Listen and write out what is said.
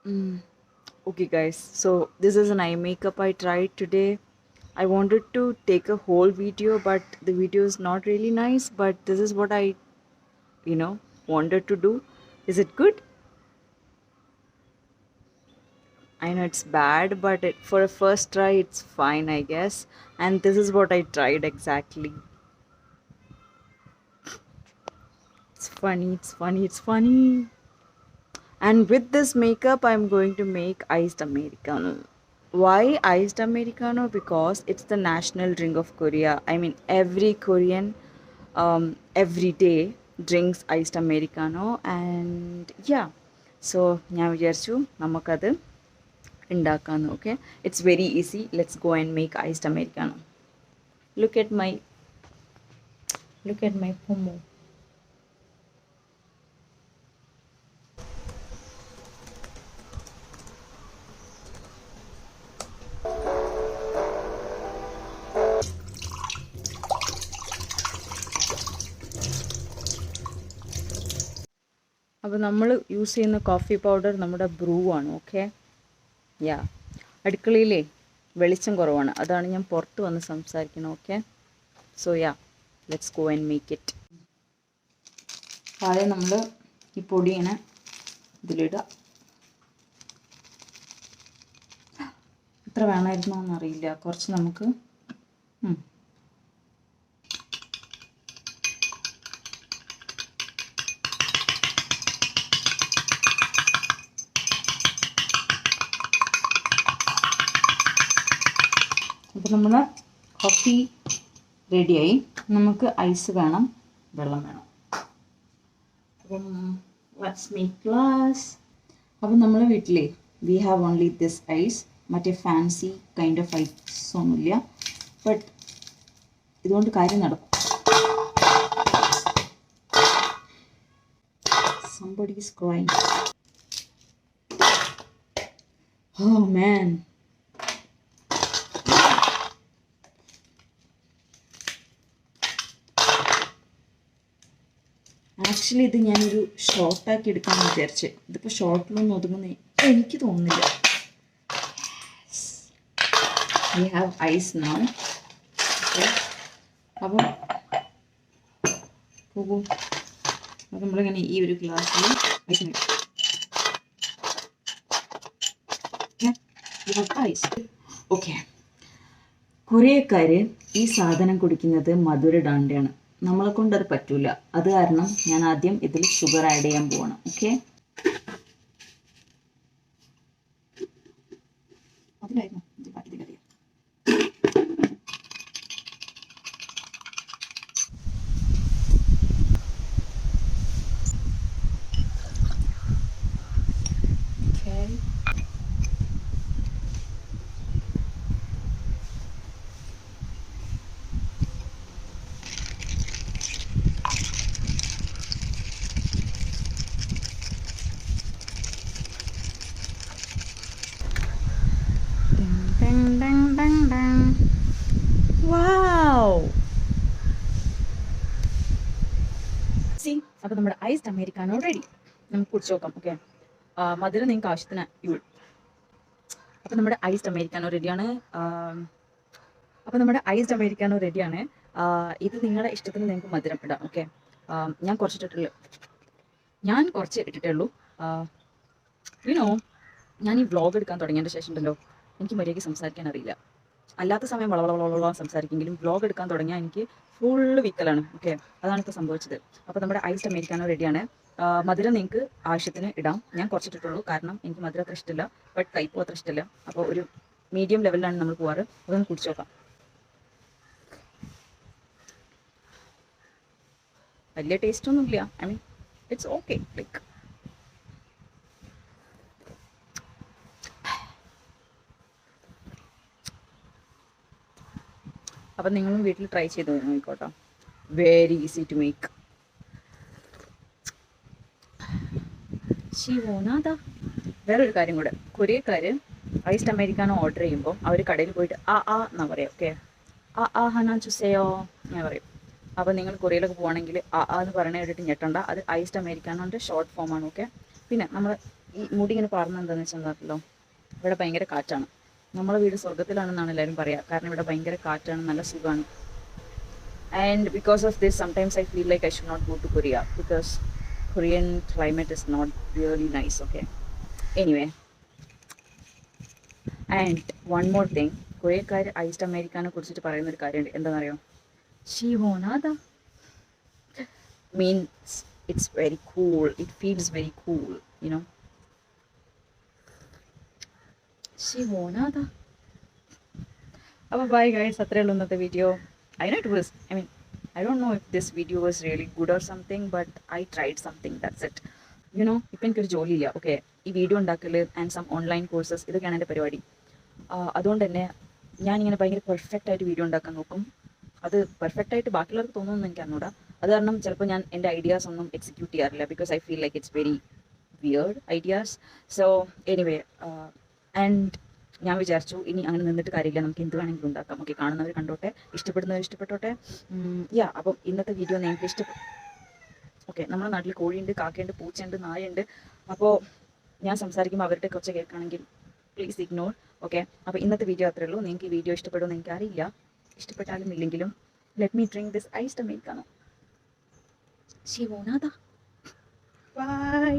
Mm. Okay, guys. So this is an eye makeup I tried today. I wanted to take a whole video, but the video is not really nice. But this is what I, you know, wanted to do. Is it good? I know it's bad, but for a first try, it's fine, I guess. And this is what I tried exactly. It's funny, it's funny, it's funny. And with this makeup, I'm going to make iced Americano. Why iced Americano? Because it's the national drink of Korea. I mean, every Korean every day drinks iced Americano. And yeah, so ഞാൻ വിചാരിച്ചു നമുക്കത് ഉണ്ടാക്കാമെന്ന്. Okay, it's very easy. Let's go and make iced Americano. Look at my pomo. അപ്പോൾ നമ്മൾ use ചെയ്യുന്ന coffee powder നമ്മുടെ Bru ആണ്. Okay, യാ. അടുക്കളയിലേ വെളിച്ചം കുറവാണ്, അതാണ് ഞാൻ പുറത്ത് വന്ന് സംസാരിക്കണം. Okay, so yeah, let's go and make it. ആദ്യം നമ്മൾ ഈ പൊടി ഇങ്ങനെ ഇതിലിടുക. എത്ര വേണമായിരുന്നോ എന്നറിയില്ല, കുറച്ച് നമുക്ക് അപ്പോൾ നമ്മൾ കോഫി റെഡിയായി. നമുക്ക് ഐസ് വേണം, വെള്ളം വേണം. അപ്പം ലെറ്റ്സ് മേക്ക് ഗ്ലാസ്. അപ്പം നമ്മുടെ വീട്ടിലേ we have only this ice. മറ്റേ ഫാൻസി കൈൻഡ് ഓഫ് ഐസ് ഒന്നുമില്ല, ബട്ട് ഇതുകൊണ്ട് കാര്യം നടക്കും. Somebody is crying. Oh man. Actually ഇത് ഞാനൊരു ഷോർട്ടാക്കി എടുക്കാമെന്ന് വിചാരിച്ച്. ഇതിപ്പോൾ ഷോർട്ടിലൊന്നും ഒതുങ്ങുന്ന എനിക്ക് തോന്നുന്നില്ല. We have ice now. അപ്പം പോകൂ. അപ്പം നമ്മളിങ്ങനെ ഈ ഒരു ഗ്ലാസ്സിൽ ഐസ് ഐസ്. ഓക്കെ, കൊറിയക്കാർ ഈ സാധനം കുടിക്കുന്നത് മധുരടാണ്ടാണ്. നമ്മളെ കൊണ്ട് അത് പറ്റൂല. അത് കാരണം ഞാൻ ആദ്യം ഇതിൽ ഷുഗർ ആഡ് ചെയ്യാൻ പോവാണ്. ഓക്കെ, അതിലായിരുന്നു ഇതിലറിയാം. അപ്പോൾ നമ്മുടെ ഐസ്ഡ് അമേരിക്കാനോ റെഡി. നമുക്ക് കുടിച്ച് നോക്കാം. ഓക്കെ, മധുരം നിങ്ങൾക്ക് ആവശ്യത്തിന് യൂൾ. അപ്പോൾ നമ്മുടെ ഐസ്ഡ് അമേരിക്കാനോ റെഡിയാണ്. ഇത് നിങ്ങളുടെ ഇഷ്ടത്തിന് നിങ്ങൾക്ക് മധുരം ഇടാം. ഓക്കെ, ഞാൻ കുറച്ച് ഇട്ടിട്ടേ ഉള്ളൂ. യുനോ, ഞാൻ ഈ വ്ളോഗ് എടുക്കാൻ തുടങ്ങിയതിൻ്റെ ശേഷം ഉണ്ടല്ലോ, എനിക്ക് മര്യാദയ്ക്ക് സംസാരിക്കാൻ അറിയില്ല. അല്ലാത്ത സമയം വളവളവളവള സംസാരിക്കെങ്കിലും വ്ളോഗ് എടുക്കാൻ തുടങ്ങിയാൽ എനിക്ക് ഫുള്ള് വീക്കലാണ്. ഓക്കെ, അതാണ് ഇപ്പോൾ സംഭവിച്ചത്. അപ്പോൾ നമ്മുടെ ഐസ്ഡ് അമേരിക്കാനോ റെഡിയാണ്. മധുരം നിങ്ങൾക്ക് ആവശ്യത്തിന് ഇടാം. ഞാൻ കുറച്ചിട്ടിട്ടുള്ളൂ, കാരണം എനിക്ക് മധുരം അത്ര ഇഷ്ടമില്ല, ബട്ട് കയ്പും അത്ര ഇഷ്ടമില്ല. അപ്പോൾ ഒരു മീഡിയം ലെവലിലാണ് നമ്മൾ പോവാറ്. അതൊന്ന് കുടിച്ച് നോക്കാം. വലിയ ടേസ്റ്റ് ഒന്നുമില്ല. I mean it's okay. Like appam നിങ്ങളും വീട്ടിൽ ട്രൈ ചെയ്ത് നോക്കിക്കോട്ടോ. Very easy to make. ശിവോനാഥ, വേറൊരു കാര്യം കൂടെ. കൊറിയക്കാർ ഐസ്ഡ് അമേരിക്കാനോ ഓർഡർ ചെയ്യുമ്പോൾ അവർ കടയിൽ പോയിട്ട് എന്നാ പറയാം. ഓക്കെ, ഹനാൻ ചുസയോ ഞാൻ പറയും. അപ്പോൾ നിങ്ങൾ കൊറിയയിലൊക്കെ പോകണമെങ്കിൽ എന്ന് പറയണ കേട്ടിട്ട് ഞെട്ടണ്ട. അത് ഐസ്ഡ് അമേരിക്കാനോൻ്റെ ഷോർട്ട് ഫോമാണ്. ഓക്കെ, പിന്നെ നമ്മൾ ഈ മുടി ഇങ്ങനെ പറഞ്ഞത് എന്താണെന്ന് വെച്ചാൽ ഇവിടെ ഭയങ്കര കാറ്റാണ്. നമ്മളെ വീട് സ്വർഗ്ഗത്തിലാണെന്നാണ് എല്ലാവരും പറയുക. കാരണം ഇവിടെ ഭയങ്കര കാറ്റാണ്, നല്ല സുഖമാണ്. And because of this, sometimes I feel like I should not go to Korea because Korean climate is not really nice. Okay. Anyway, and one more thing, കൊറിയക്കാർ ഐസ്ഡ് അമേരിക്കാനെ കുറിച്ചിട്ട് പറയുന്ന ഒരു കാര്യമുണ്ട്. എന്താണെന്നറിയോ? ഷിവോനാദ means it's very cool. It feels very cool, you know. ഷിവോനാദ. അപ്പോൾ bye guys, അത്രയേ ഉള്ളൂ ഇന്നത്തെ video. I know it was, I mean, I don't know if this video was really good or something, but I tried something, that's it. You know, ഇപ്പം എനിക്കൊരു ജോലിയില്ല. Okay, ഈ video ഉണ്ടാക്കൽ and some online courses ഇതൊക്കെയാണ് എൻ്റെ പരിപാടി. അതുകൊണ്ട് തന്നെ ഞാനിങ്ങനെ ഭയങ്കര പെർഫെക്റ്റ് ആയിട്ട് വീഡിയോ ഉണ്ടാക്കാൻ നോക്കും. അത് പെർഫെക്റ്റ് ആയിട്ട് ബാക്കിയുള്ളവർക്ക് തോന്നുമെന്ന് എനിക്ക് അറിഞ്ഞൂടാ. അത് കാരണം ചിലപ്പോൾ ഞാൻ എൻ്റെ ഐഡിയാസ് ഒന്നും എക്സിക്യൂട്ട് ചെയ്യാറില്ല, because I feel like it's very weird ideas. So anyway, and ഞാൻ വിചാരിച്ചു ഇനി അങ്ങനെ നിന്നിട്ട് കാര്യമില്ല, നമുക്ക് എന്ത് വേണമെങ്കിലും ഉണ്ടാക്കാം. ഓക്കെ, കാണുന്നവർ കണ്ടോട്ടെ, ഇഷ്ടപ്പെടുന്നവർ ഇഷ്ടപ്പെട്ടോട്ടെ. യാ, അപ്പം ഇന്നത്തെ വീഡിയോ നിങ്ങൾക്ക് ഇഷ്ടപ്പെട്ടു. ഓക്കെ, നമ്മുടെ നാട്ടിൽ കോഴിയുണ്ട്, കാക്കയുണ്ട്, പൂച്ചയുണ്ട്, നായുണ്ട്. അപ്പോൾ ഞാൻ സംസാരിക്കുമ്പോൾ അവരുടെ കുറച്ച് കേൾക്കുകയാണെങ്കിൽ പ്ലീസ് ഇഗ്നോർ. ഓക്കെ, അപ്പോൾ ഇന്നത്തെ വീഡിയോ അത്രേ ഉള്ളൂ. നിങ്ങൾക്ക് ഈ വീഡിയോ ഇഷ്ടപ്പെടുമെന്ന് എനിക്കറിയില്ല. ഇഷ്ടപ്പെട്ടാലും ഇല്ലെങ്കിലും let me drink this iced Americano. ശിവോനാഥ. ബൈ.